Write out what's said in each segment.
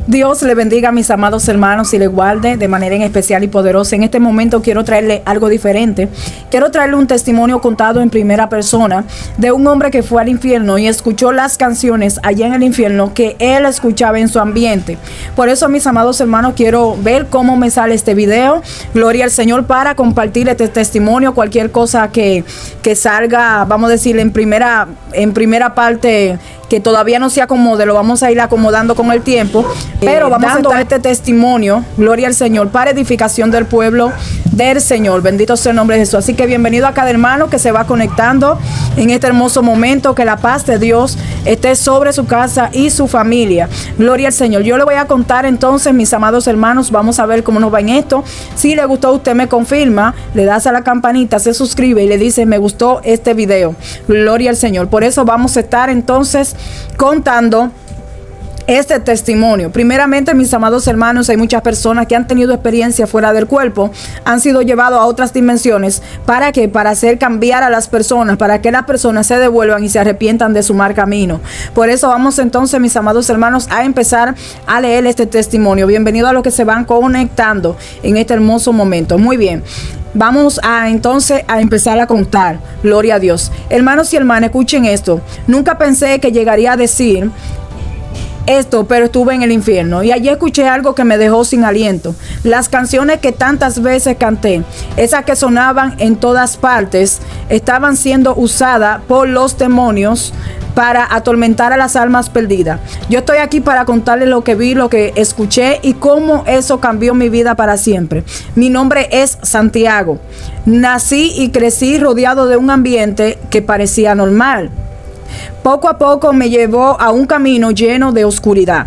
Dios le bendiga a mis amados hermanos y le guarde de manera en especial y poderosa. En este momento quiero traerle algo diferente. Quiero traerle un testimonio contado en primera persona de un hombre que fue al infierno y escuchó las canciones allá en el infierno que él escuchaba en su ambiente. Por eso, mis amados hermanos, quiero ver cómo me sale este video. Gloria al Señor, para compartir este testimonio. Cualquier cosa que salga, vamos a decir, en primera parte, que todavía no se acomode, lo vamos a ir acomodando con el tiempo, pero vamos dando a este testimonio, gloria al Señor, para edificación del pueblo del Señor. Bendito sea el nombre de Jesús. Así que bienvenido a cada hermano que se va conectando en este hermoso momento. Que la paz de Dios esté sobre su casa y su familia. Gloria al Señor. Yo le voy a contar entonces, mis amados hermanos, vamos a ver cómo nos va en esto. Si le gustó, usted me confirma, le das a la campanita, se suscribe y le dice: me gustó este video. Gloria al Señor. Por eso vamos a estar entonces contando este testimonio. Primeramente, mis amados hermanos, hay muchas personas que han tenido experiencia fuera del cuerpo, han sido llevados a otras dimensiones. ¿Para qué? Para hacer cambiar a las personas, para que las personas se devuelvan y se arrepientan de su mal camino. Por eso vamos entonces, mis amados hermanos, a empezar a leer este testimonio. Bienvenido a los que se van conectando en este hermoso momento. Muy bien. Vamos entonces a empezar a contar. Gloria a Dios. Hermanos y hermanas, escuchen esto. Nunca pensé que llegaría a decir esto, pero estuve en el infierno y allí escuché algo que me dejó sin aliento. Las canciones que tantas veces canté, esas que sonaban en todas partes, estaban siendo usadas por los demonios para atormentar a las almas perdidas. Yo estoy aquí para contarles lo que vi, lo que escuché y cómo eso cambió mi vida para siempre. Mi nombre es Santiago. Nací y crecí rodeado de un ambiente que parecía normal. Poco a poco me llevó a un camino lleno de oscuridad.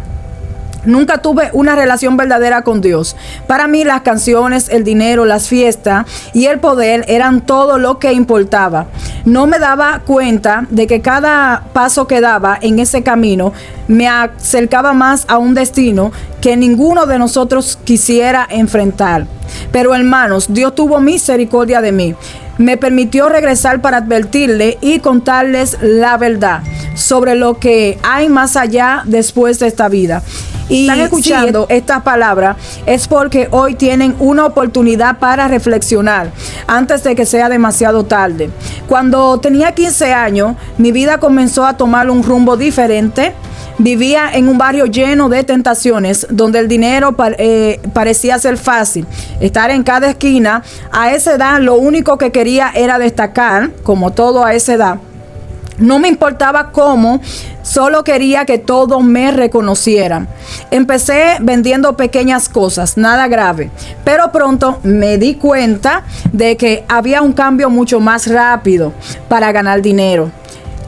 Nunca tuve una relación verdadera con Dios. Para mí las canciones, el dinero, las fiestas y el poder eran todo lo que importaba. No me daba cuenta de que cada paso que daba en ese camino me acercaba más a un destino que ninguno de nosotros quisiera enfrentar. Pero hermanos, Dios tuvo misericordia de mí. Me permitió regresar para advertirle y contarles la verdad sobre lo que hay más allá después de esta vida. Y están escuchando estas palabras es porque hoy tienen una oportunidad para reflexionar antes de que sea demasiado tarde. Cuando tenía 15 años, mi vida comenzó a tomar un rumbo diferente. Vivía en un barrio lleno de tentaciones, donde el dinero parecía ser fácil. Estar en cada esquina. A esa edad lo único que quería era destacar, como todo a esa edad. No me importaba cómo, solo quería que todos me reconocieran. Empecé vendiendo pequeñas cosas, nada grave, pero pronto me di cuenta de que había un cambio mucho más rápido para ganar dinero.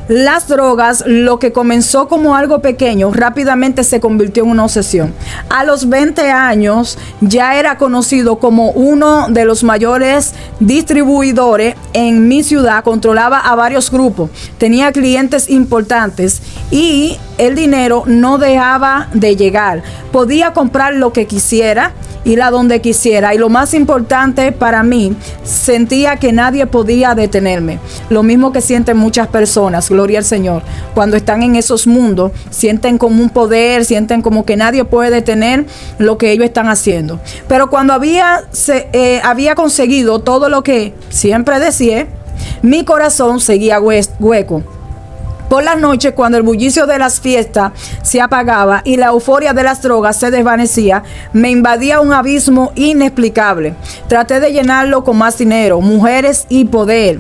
Las drogas, lo que comenzó como algo pequeño, rápidamente se convirtió en una obsesión. A los 20 años ya era conocido como uno de los mayores distribuidores en mi ciudad. Controlaba a varios grupos, tenía clientes importantes y el dinero no dejaba de llegar. Podía comprar lo que quisiera, ir a donde quisiera, y lo más importante para mí, sentía que nadie podía detenerme. Lo mismo que sienten muchas personas, gloria al Señor, cuando están en esos mundos, sienten como un poder, sienten como que nadie puede detener lo que ellos están haciendo. Pero cuando había conseguido todo lo que siempre deseé, mi corazón seguía hueco. Por las noches, cuando el bullicio de las fiestas se apagaba y la euforia de las drogas se desvanecía, me invadía un abismo inexplicable. Traté de llenarlo con más dinero, mujeres y poder,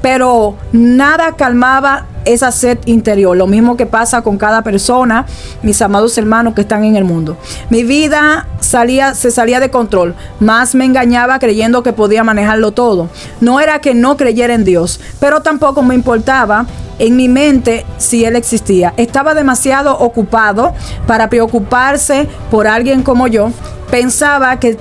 pero nada calmaba esa sed interior. Lo mismo que pasa con cada persona, mis amados hermanos que están en el mundo. Mi vida se salía de control, más me engañaba creyendo que podía manejarlo todo. No era que no creyera en Dios, pero tampoco me importaba en mi mente si Él existía. Estaba demasiado ocupado para preocuparse por alguien como yo. Pensaba que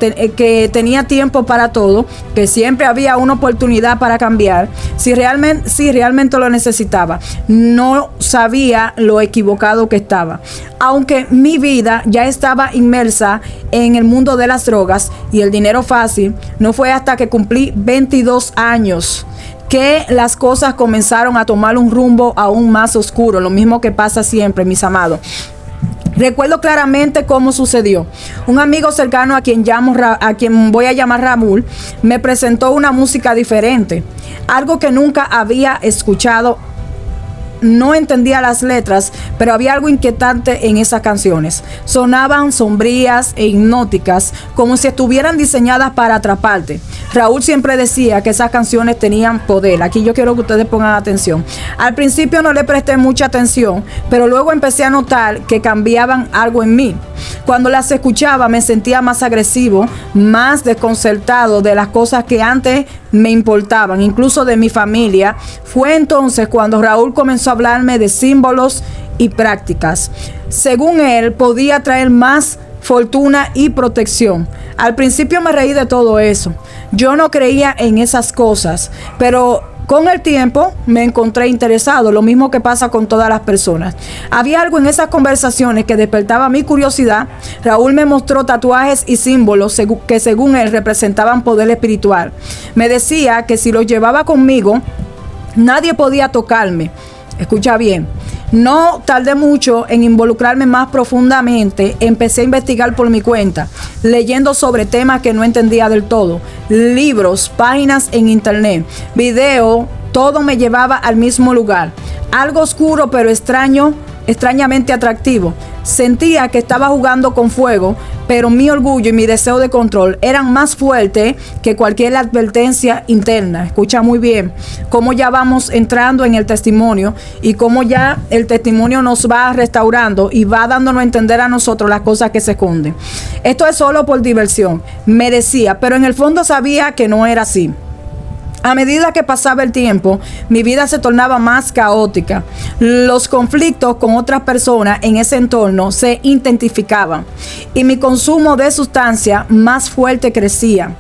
tenía tiempo para todo, que siempre había una oportunidad para cambiar, si realmente lo necesitaba. No sabía lo equivocado que estaba. Aunque mi vida ya estaba inmersa en el mundo de las drogas y el dinero fácil, no fue hasta que cumplí 22 años que las cosas comenzaron a tomar un rumbo aún más oscuro. Lo mismo que pasa siempre, mis amados. Recuerdo claramente cómo sucedió. Un amigo cercano a quien voy a llamar Raúl me presentó una música diferente, algo que nunca había escuchado. No entendía las letras, pero había algo inquietante en esas canciones. Sonaban sombrías e hipnóticas, como si estuvieran diseñadas para atraparte. Raúl siempre decía que esas canciones tenían poder. Aquí yo quiero que ustedes pongan atención. Al principio no le presté mucha atención, pero luego empecé a notar que cambiaban algo en mí. Cuando las escuchaba me sentía más agresivo, más desconcertado de las cosas que antes me importaban, incluso de mi familia. Fue entonces cuando Raúl comenzó a hablarme de símbolos y prácticas. Según él, podía traer más fortuna y protección. Al principio me reí de todo eso. Yo no creía en esas cosas, pero con el tiempo me encontré interesado, lo mismo que pasa con todas las personas. Había algo en esas conversaciones que despertaba mi curiosidad. Raúl me mostró tatuajes y símbolos que según él representaban poder espiritual. Me decía que si los llevaba conmigo, nadie podía tocarme. Escucha bien. No tardé mucho en involucrarme más profundamente. Empecé a investigar por mi cuenta, leyendo sobre temas que no entendía del todo. Libros, páginas en internet, video, todo me llevaba al mismo lugar. Algo oscuro pero extrañamente atractivo. Sentía que estaba jugando con fuego, pero mi orgullo y mi deseo de control eran más fuertes que cualquier advertencia interna. Escucha muy bien cómo ya vamos entrando en el testimonio y cómo ya el testimonio nos va restaurando y va dándonos a entender a nosotros las cosas que se esconden. Esto es solo por diversión, me decía, pero en el fondo sabía que no era así. A medida que pasaba el tiempo, mi vida se tornaba más caótica. Los conflictos con otras personas en ese entorno se intensificaban y mi consumo de sustancia más fuerte crecía.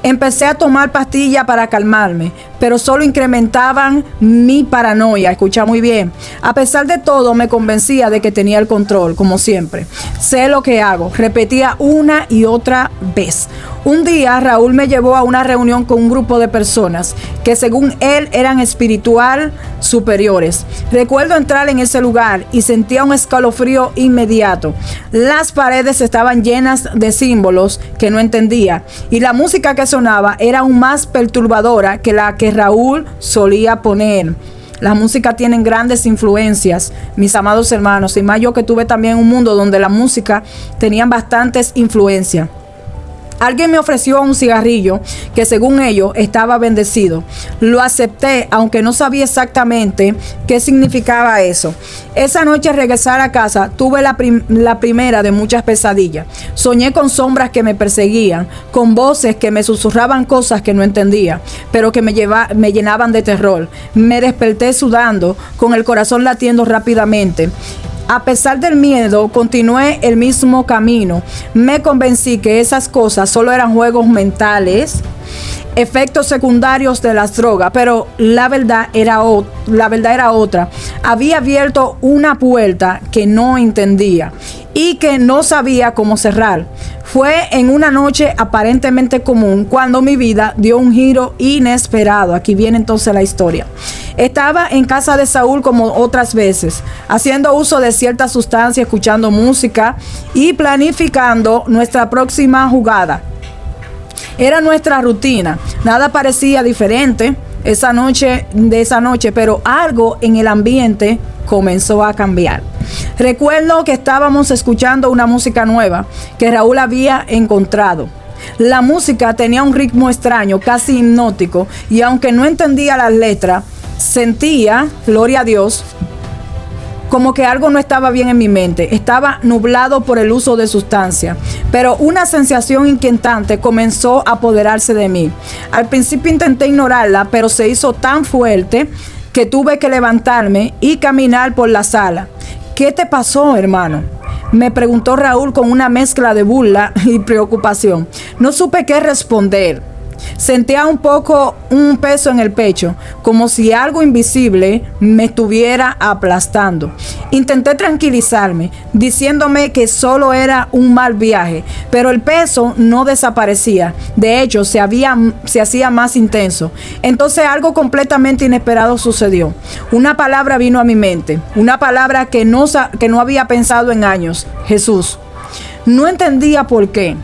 Empecé a tomar pastillas para calmarme, pero solo incrementaban mi paranoia. Escucha muy bien. A pesar de todo, me convencía de que tenía el control, como siempre. Sé lo que hago, repetía una y otra vez. Un día, Raúl me llevó a una reunión con un grupo de personas que según él eran espiritual superiores. Recuerdo entrar en ese lugar y sentía un escalofrío inmediato. Las paredes estaban llenas de símbolos que no entendía y la música que sonaba era aún más perturbadora que la que Raúl solía poner. La música tiene grandes influencias, mis amados hermanos, y más yo que tuve también un mundo donde la música tenía bastantes influencias. Alguien me ofreció un cigarrillo que según ellos estaba bendecido. Lo acepté, aunque no sabía exactamente qué significaba eso. Esa noche al regresar a casa tuve la primera de muchas pesadillas. Soñé con sombras que me perseguían, con voces que me susurraban cosas que no entendía, pero que me llenaban de terror. Me desperté sudando, con el corazón latiendo rápidamente. A pesar del miedo, continué el mismo camino. Me convencí que esas cosas solo eran juegos mentales, efectos secundarios de las drogas, pero la verdad era otra. Había abierto una puerta que no entendía y que no sabía cómo cerrar. Fue en una noche aparentemente común cuando mi vida dio un giro inesperado. Aquí viene entonces la historia. Estaba en casa de Saúl como otras veces, haciendo uso de cierta sustancia, escuchando música y planificando nuestra próxima jugada. Era nuestra rutina, nada parecía diferente de esa noche, pero algo en el ambiente comenzó a cambiar. Recuerdo que estábamos escuchando una música nueva que Raúl había encontrado. La música tenía un ritmo extraño, casi hipnótico, y aunque no entendía las letras, sentía, gloria a Dios, como que algo no estaba bien en mi mente. Estaba nublado por el uso de sustancia, pero una sensación inquietante comenzó a apoderarse de mí. Al principio intenté ignorarla, pero se hizo tan fuerte que tuve que levantarme y caminar por la sala. ¿Qué te pasó, hermano?, me preguntó Raúl con una mezcla de burla y preocupación. No supe qué responder. Sentía un peso en el pecho, como si algo invisible me estuviera aplastando. Intenté tranquilizarme, diciéndome que solo era un mal viaje, pero el peso no desaparecía. De hecho, se hacía más intenso. Entonces algo completamente inesperado sucedió. Una palabra vino a mi mente, una palabra que no había pensado en años: Jesús. No entendía por qué,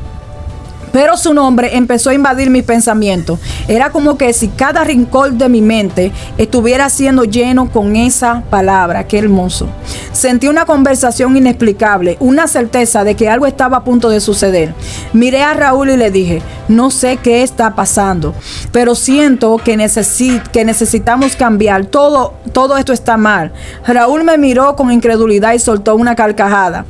pero su nombre empezó a invadir mis pensamientos. Era como que si cada rincón de mi mente estuviera siendo lleno con esa palabra. Qué hermoso. Sentí una conversación inexplicable, una certeza de que algo estaba a punto de suceder. Miré a Raúl y le dije: no sé qué está pasando, pero siento que necesitamos cambiar. Todo esto está mal. Raúl me miró con incredulidad y soltó una carcajada.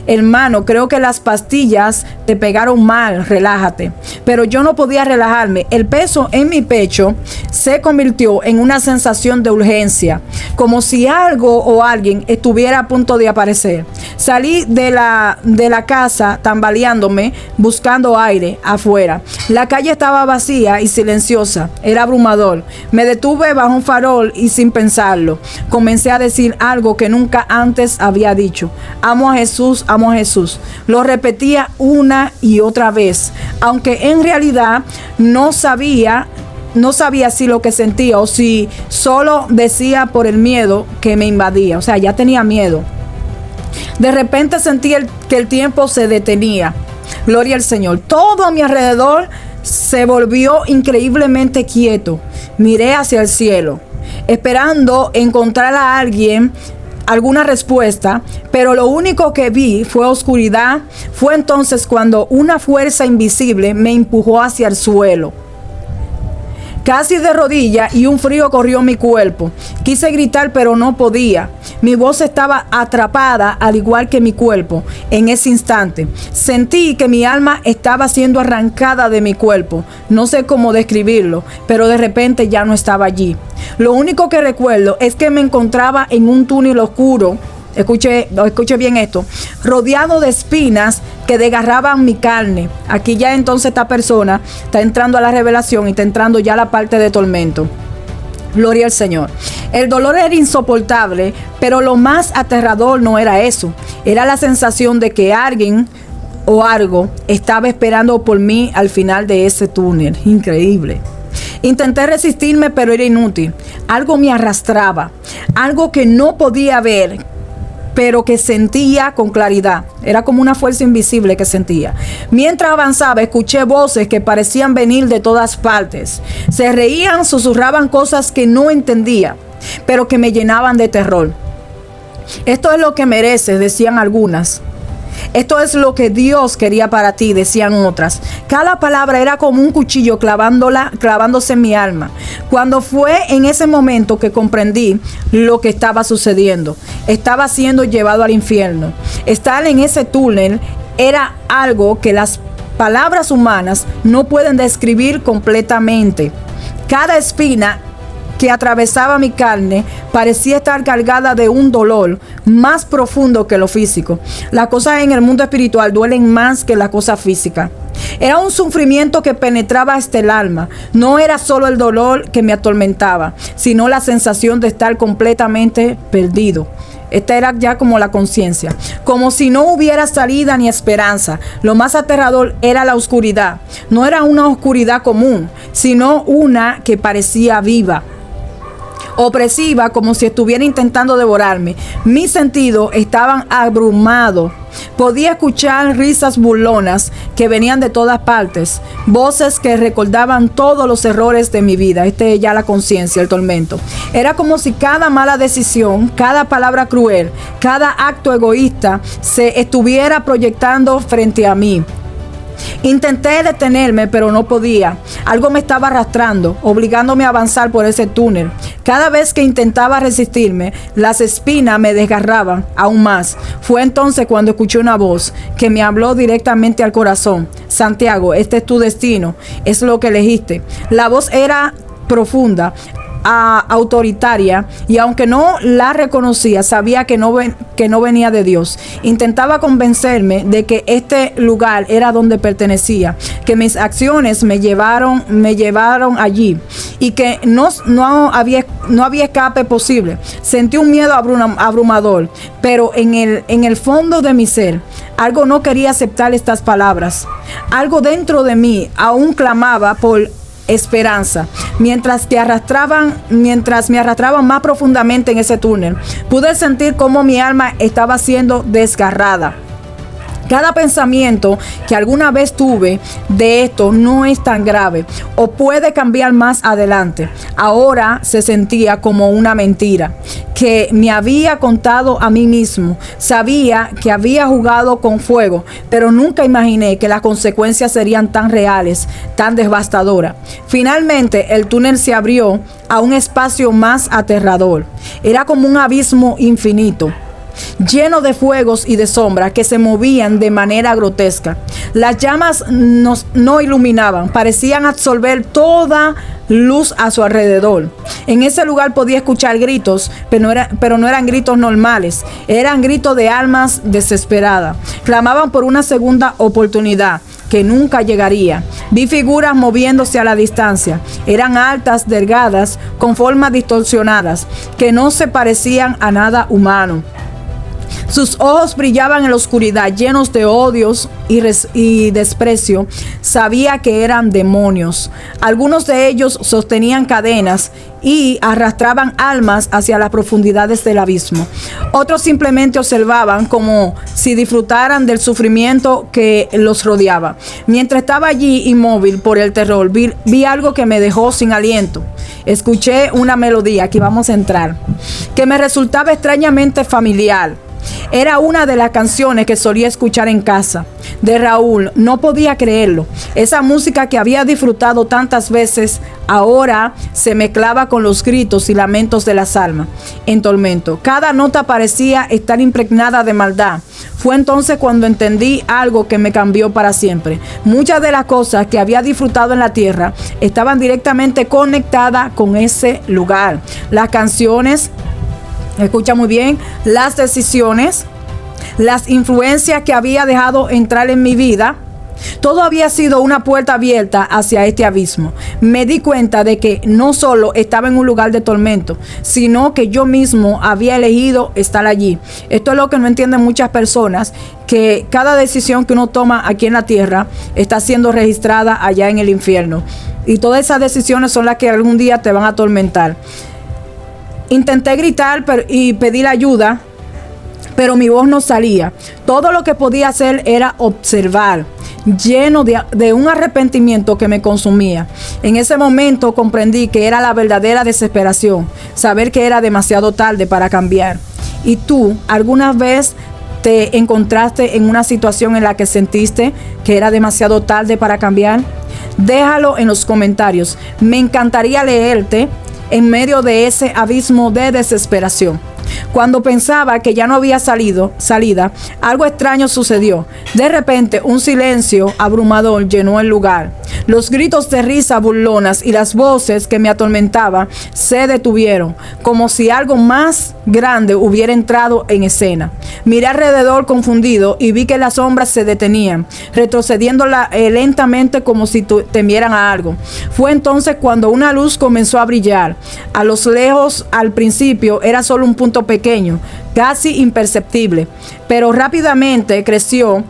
Hermano, creo que las pastillas te pegaron mal, relájate. Pero yo no podía relajarme. El peso en mi pecho se convirtió en una sensación de urgencia, como si algo o alguien estuviera a punto de aparecer. Salí de la casa tambaleándome, buscando aire afuera. La calle estaba vacía y silenciosa. Era abrumador. Me detuve bajo un farol y sin pensarlo comencé a decir algo que nunca antes había dicho: amo a Jesús, amo a Jesús. Lo repetía una y otra vez, aunque en realidad no sabía si lo que sentía o si solo decía por el miedo que me invadía. O sea, ya tenía miedo. De repente sentí que el tiempo se detenía. Gloria al Señor. Todo a mi alrededor se volvió increíblemente quieto. Miré hacia el cielo, esperando encontrar a alguna respuesta, pero lo único que vi fue oscuridad. Fue entonces cuando una fuerza invisible me empujó hacia el suelo, casi de rodillas, y un frío corrió mi cuerpo. Quise gritar, pero no podía. Mi voz estaba atrapada, al igual que mi cuerpo. En ese instante sentí que mi alma estaba siendo arrancada de mi cuerpo. No sé cómo describirlo, pero de repente ya no estaba allí. Lo único que recuerdo es que me encontraba en un túnel oscuro. Escuche bien esto: rodeado de espinas que desgarraban mi carne. Aquí ya entonces esta persona está entrando a la revelación y está entrando ya a la parte de tormento. Gloria al Señor. El dolor era insoportable, pero lo más aterrador no era eso. Era la sensación de que alguien o algo estaba esperando por mí al final de ese túnel. Increíble. Intenté resistirme, pero era inútil. Algo me arrastraba, algo que no podía ver, pero que sentía con claridad. Era como una fuerza invisible que sentía. Mientras avanzaba, escuché voces que parecían venir de todas partes. Se reían, susurraban cosas que no entendía, pero que me llenaban de terror. Esto es lo que mereces, decían algunas. Esto es lo que Dios quería para ti, decían otras. Cada palabra era como un cuchillo clavándose en mi alma. Cuando fue en ese momento que comprendí lo que estaba sucediendo. Estaba siendo llevado al infierno. Estar en ese túnel era algo que las palabras humanas no pueden describir completamente. Cada espina que atravesaba mi carne parecía estar cargada de un dolor más profundo que lo físico. Las cosas en el mundo espiritual duelen más que las cosas físicas. Era un sufrimiento que penetraba hasta el alma. No era solo el dolor que me atormentaba, sino la sensación de estar completamente perdido. Esta era ya como la conciencia, como si no hubiera salida ni esperanza. Lo más aterrador era la oscuridad. No era una oscuridad común, sino una que parecía viva, opresiva, como si estuviera intentando devorarme. Mis sentidos estaban abrumados. Podía escuchar risas burlonas que venían de todas partes, voces que recordaban todos los errores de mi vida. Es ya la conciencia, el tormento. Era como si cada mala decisión, cada palabra cruel, cada acto egoísta se estuviera proyectando frente a mí. Intenté detenerme, pero no podía. Algo me estaba arrastrando, obligándome a avanzar por ese túnel. Cada vez que intentaba resistirme, las espinas me desgarraban aún más. Fue entonces cuando escuché una voz que me habló directamente al corazón. Santiago, este es tu destino, es lo que elegiste. La voz era profunda, autoritaria, y aunque no la reconocía, sabía que no venía de Dios. Intentaba convencerme de que este lugar era donde pertenecía, que mis acciones me llevaron allí y que no había escape posible. Sentí un miedo abrumador, pero en el fondo de mi ser, algo no quería aceptar estas palabras. Algo dentro de mí aún clamaba por esperanza. Mientras me arrastraban más profundamente en ese túnel, pude sentir cómo mi alma estaba siendo desgarrada. Cada pensamiento que alguna vez tuve de esto no es tan grave o puede cambiar más adelante. Ahora se sentía como una mentira que me había contado a mí mismo. Sabía que había jugado con fuego, pero nunca imaginé que las consecuencias serían tan reales, tan devastadoras. Finalmente, el túnel se abrió a un espacio más aterrador. Era como un abismo infinito, lleno de fuegos y de sombras que se movían de manera grotesca. Las llamas no iluminaban, parecían absorber toda luz a su alrededor. En ese lugar podía escuchar gritos, pero no eran gritos normales, eran gritos de almas desesperadas. Clamaban por una segunda oportunidad que nunca llegaría. Vi figuras moviéndose a la distancia. Eran altas, delgadas, con formas distorsionadas, que no se parecían a nada humano. Sus ojos brillaban en la oscuridad, llenos de odios y desprecio. Sabía que eran demonios. Algunos de ellos sostenían cadenas y arrastraban almas hacia las profundidades del abismo. Otros simplemente observaban como si disfrutaran del sufrimiento que los rodeaba. Mientras estaba allí inmóvil por el terror, vi algo que me dejó sin aliento. Escuché una melodía, aquí vamos a entrar, que me resultaba extrañamente familiar. Era una de las canciones que solía escuchar en casa de Raúl. No podía creerlo. Esa música que había disfrutado tantas veces ahora se mezclaba con los gritos y lamentos de las almas en tormento. Cada nota parecía estar impregnada de maldad. Fue entonces cuando entendí algo que me cambió para siempre. Muchas de las cosas que había disfrutado en la tierra estaban directamente conectadas con ese lugar. Las canciones, escucha muy bien, las decisiones, las influencias que había dejado entrar en mi vida, todo había sido una puerta abierta hacia este abismo. Me di cuenta de que no solo estaba en un lugar de tormento, sino que yo mismo había elegido estar allí. Esto es lo que no entienden muchas personas, que cada decisión que uno toma aquí en la tierra está siendo registrada allá en el infierno. Y todas esas decisiones son las que algún día te van a atormentar. Intenté gritar y pedir ayuda, pero mi voz no salía. Todo lo que podía hacer era observar, lleno de un arrepentimiento que me consumía. En ese momento comprendí que era la verdadera desesperación, saber que era demasiado tarde para cambiar. ¿Y tú alguna vez te encontraste en una situación en la que sentiste que era demasiado tarde para cambiar? Déjalo en los comentarios. Me encantaría leerte en medio de ese abismo de desesperación. Cuando pensaba que ya no había salida, algo extraño sucedió. De repente, un silencio abrumador llenó el lugar. Los gritos de risa burlonas y las voces que me atormentaban se detuvieron, como si algo más grande hubiera entrado en escena. Miré alrededor confundido y vi que las sombras se detenían, retrocediendo lentamente como si temieran a algo. Fue entonces cuando una luz comenzó a brillar. A lo lejos, al principio, era solo un punto pequeño, casi imperceptible, pero rápidamente creció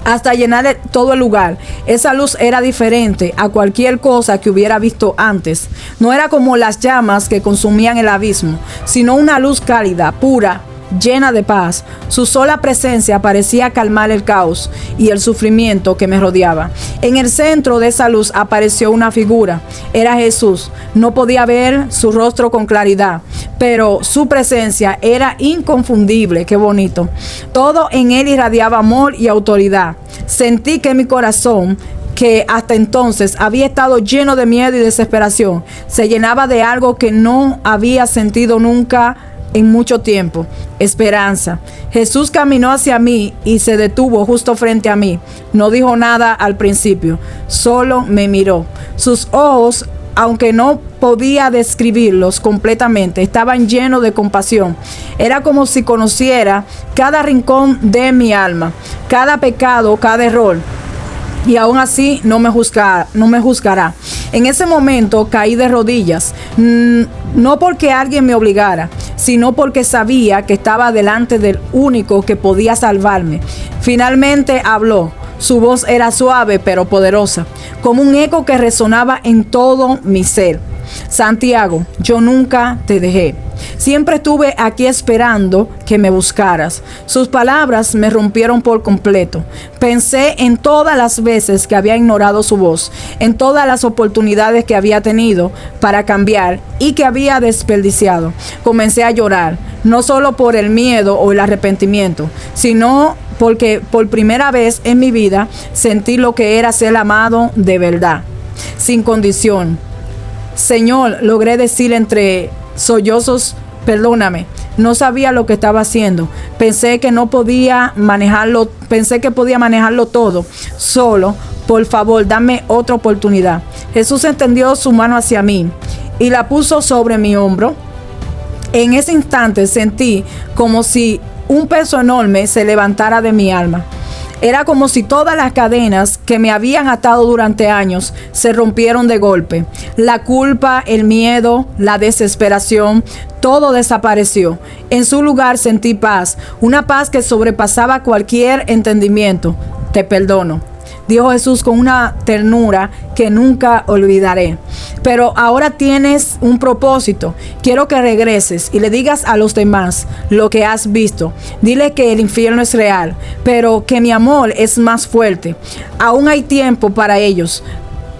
hasta llenar todo el lugar. Esa luz era diferente a cualquier cosa que hubiera visto antes. No era como las llamas que consumían el abismo, sino una luz cálida, pura, llena de paz. Su sola presencia parecía calmar el caos y el sufrimiento que me rodeaba. En el centro de esa luz apareció una figura. Era Jesús. No podía ver su rostro con claridad, pero su presencia era inconfundible. Qué bonito. Todo en él irradiaba amor y autoridad. Sentí que mi corazón, que hasta entonces había estado lleno de miedo y desesperación, se llenaba de algo que no había sentido nunca en mucho tiempo: esperanza. Jesús caminó hacia mí y se detuvo justo frente a mí. No dijo nada al principio, solo me miró. Sus ojos aunque no podía describirlos completamente, estaban llenos de compasión. Era como si conociera cada rincón de mi alma, cada pecado, cada error. Y aún así no me juzgará. En ese momento caí de rodillas, no porque alguien me obligara, sino porque sabía que estaba delante del único que podía salvarme. Finalmente habló. Su voz era suave pero poderosa, como un eco que resonaba en todo mi ser. Santiago, yo nunca te dejé. Siempre estuve aquí esperando que me buscaras. Sus palabras me rompieron por completo. Pensé en todas las veces que había ignorado su voz, en todas las oportunidades que había tenido para cambiar y que había desperdiciado. Comencé a llorar, no solo por el miedo o el arrepentimiento, sino porque por primera vez en mi vida sentí lo que era ser amado de verdad, sin condición. Señor, logré decir entre sollozos, perdóname, no sabía lo que estaba haciendo. Pensé que podía manejarlo todo solo. Por favor, dame otra oportunidad. Jesús extendió su mano hacia mí y la puso sobre mi hombro. En ese instante sentí como si un peso enorme se levantara de mi alma. Era como si todas las cadenas que me habían atado durante años se rompieron de golpe. La culpa, el miedo, la desesperación, todo desapareció. En su lugar sentí paz, una paz que sobrepasaba cualquier entendimiento. Te perdono, dijo Jesús con una ternura que nunca olvidaré. Pero ahora tienes un propósito. Quiero que regreses y le digas a los demás lo que has visto. Dile que el infierno es real, pero que mi amor es más fuerte. Aún hay tiempo para ellos,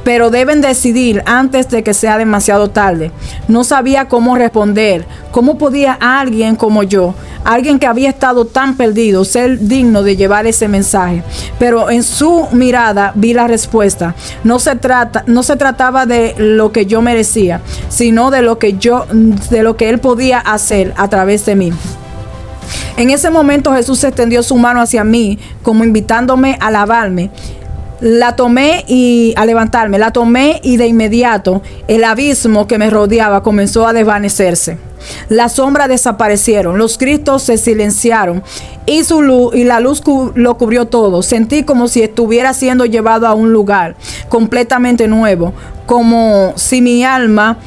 pero deben decidir antes de que sea demasiado tarde. No sabía cómo responder. ¿Cómo podía alguien como yo, alguien que había estado tan perdido, ser digno de llevar ese mensaje? Pero en su mirada vi la respuesta. No se trataba de lo que yo merecía, sino de lo que él podía hacer a través de mí. En ese momento Jesús extendió su mano hacia mí, como invitándome a lavarme. La tomé y de inmediato el abismo que me rodeaba comenzó a desvanecerse. Las sombras desaparecieron, los gritos se silenciaron y la luz lo cubrió todo. Sentí como si estuviera siendo llevado a un lugar completamente nuevo, como si mi alma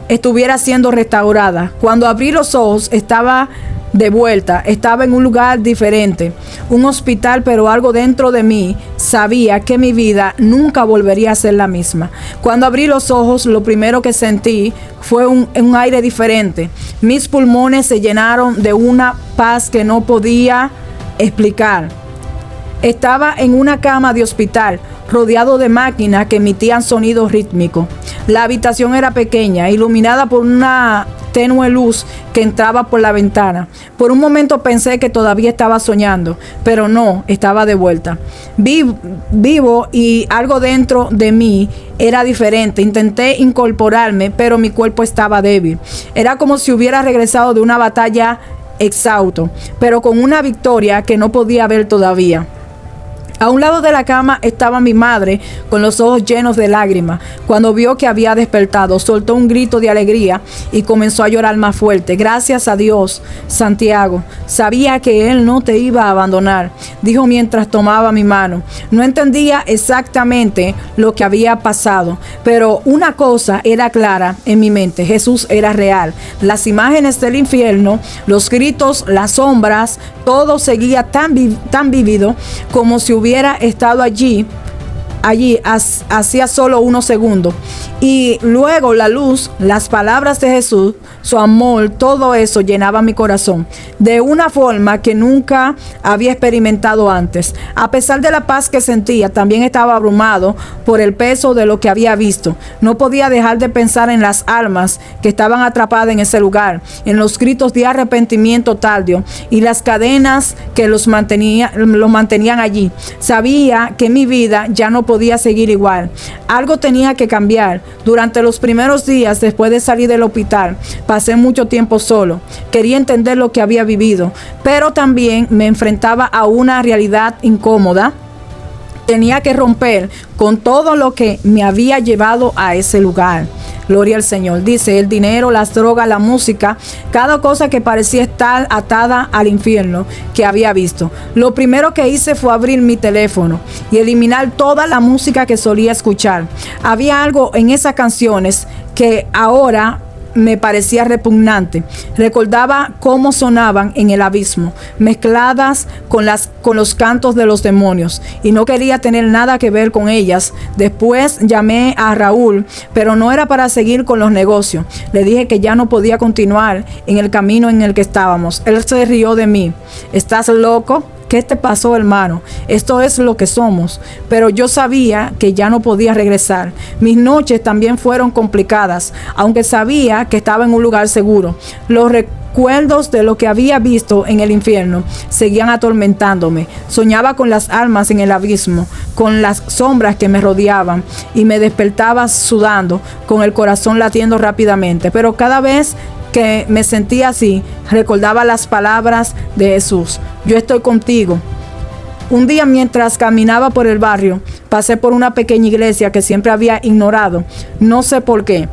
estuviera siendo restaurada. Cuando abrí los ojos estaba de vuelta, estaba en un lugar diferente, un hospital, pero algo dentro de mí sabía que mi vida nunca volvería a ser la misma. Cuando abrí los ojos, lo primero que sentí fue un aire diferente. Mis pulmones se llenaron de una paz que no podía explicar. Estaba en una cama de hospital, rodeado de máquinas que emitían sonidos rítmicos. La habitación era pequeña, iluminada por una tenue luz que entraba por la ventana. Por un momento pensé que todavía estaba soñando, pero no, estaba de vuelta. Vivo y algo dentro de mí era diferente. Intenté incorporarme, pero mi cuerpo estaba débil. Era como si hubiera regresado de una batalla exhausto, pero con una victoria que no podía ver todavía. A un lado de la cama estaba mi madre con los ojos llenos de lágrimas. Cuando vio que había despertado, soltó un grito de alegría y comenzó a llorar más fuerte. Gracias a Dios, Santiago. Sabía que Él no te iba a abandonar, dijo mientras tomaba mi mano. No entendía exactamente lo que había pasado, pero una cosa era clara en mi mente: Jesús era real. Las imágenes del infierno, los gritos, las sombras, todo seguía tan vívido como si hubiera estado allí hacía solo unos segundos. Y luego la luz, las palabras de Jesús, su amor, todo eso llenaba mi corazón de una forma que nunca había experimentado antes. A pesar de la paz que sentía, también estaba abrumado por el peso de lo que había visto. No podía dejar de pensar en las almas que estaban atrapadas en ese lugar, en los gritos de arrepentimiento tardío y las cadenas que los mantenían allí. Sabía que mi vida ya no podía seguir igual. Algo tenía que cambiar. Durante los primeros días después de salir del hospital, pasé mucho tiempo solo. Quería entender lo que había vivido, pero también me enfrentaba a una realidad incómoda. Tenía que romper con todo lo que me había llevado a ese lugar. Gloria al Señor. Dice, el dinero, las drogas, la música, cada cosa que parecía estar atada al infierno que había visto. Lo primero que hice fue abrir mi teléfono y eliminar toda la música que solía escuchar. Había algo en esas canciones que ahora me parecía repugnante. Recordaba cómo sonaban en el abismo, mezcladas con los cantos de los demonios, y no quería tener nada que ver con ellas. Después llamé a Raúl, pero no era para seguir con los negocios. Le dije que ya no podía continuar en el camino en el que estábamos. Él se rió de mí. ¿Estás loco? ¿Qué te pasó, hermano? Esto es lo que somos. Pero yo sabía que ya no podía regresar. Mis noches también fueron complicadas, aunque sabía que estaba en un lugar seguro. Los recuerdos de lo que había visto en el infierno seguían atormentándome. Soñaba con las almas en el abismo, con las sombras que me rodeaban, y me despertaba sudando, con el corazón latiendo rápidamente. Pero cada vez que me sentía así, recordaba las palabras de Jesús: yo estoy contigo. Un día, mientras caminaba por el barrio, pasé por una pequeña iglesia que siempre había ignorado. No sé por qué,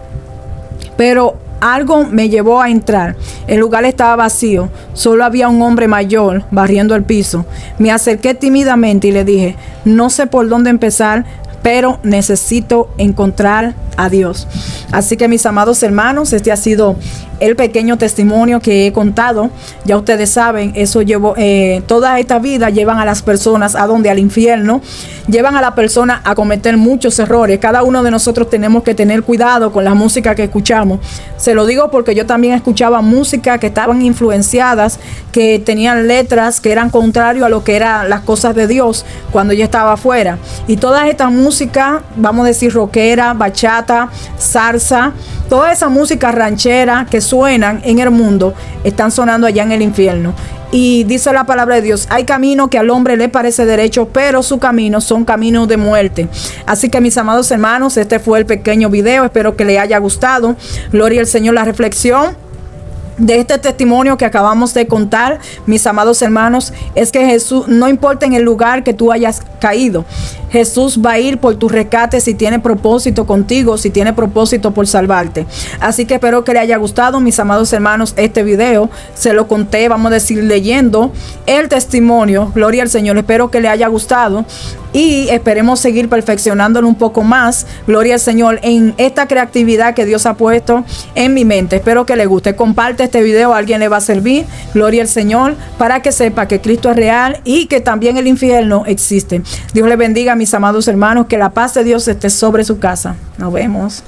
pero algo me llevó a entrar. El lugar estaba vacío, solo había un hombre mayor barriendo el piso. Me acerqué tímidamente y le dije: no sé por dónde empezar, pero necesito encontrar a Dios. Así que, mis amados hermanos, este ha sido el pequeño testimonio que he contado. Ya ustedes saben, eso llevó, toda esta vida llevan a las personas a donde, al infierno, llevan a la persona a cometer muchos errores. Cada uno de nosotros tenemos que tener cuidado con la música que escuchamos. Se lo digo porque yo también escuchaba música que estaban influenciadas, que tenían letras que eran contrario a lo que eran las cosas de Dios cuando yo estaba afuera. Y toda esta música, vamos a decir rockera, bachata, salsa, toda esa música ranchera que suenan en el mundo, están sonando allá en el infierno. Y dice la palabra de Dios: hay camino que al hombre le parece derecho, pero sus caminos son caminos de muerte. Así que, mis amados hermanos, este fue el pequeño video. Espero que les haya gustado. Gloria al Señor. La reflexión de este testimonio que acabamos de contar, mis amados hermanos, es que Jesús, no importa en el lugar que tú hayas caído, Jesús va a ir por tu rescate si tiene propósito contigo, si tiene propósito por salvarte. Así que espero que les haya gustado, mis amados hermanos, este video. Se lo conté, vamos a decir, leyendo el testimonio. Gloria al Señor. Espero que les haya gustado y esperemos seguir perfeccionándolo un poco más. Gloria al Señor, en esta creatividad que Dios ha puesto en mi mente. Espero que les guste. Comparte este video, a alguien le va a servir. Gloria al Señor, para que sepa que Cristo es real y que también el infierno existe. Dios les bendiga, mis amados hermanos. Que la paz de Dios esté sobre su casa. Nos vemos.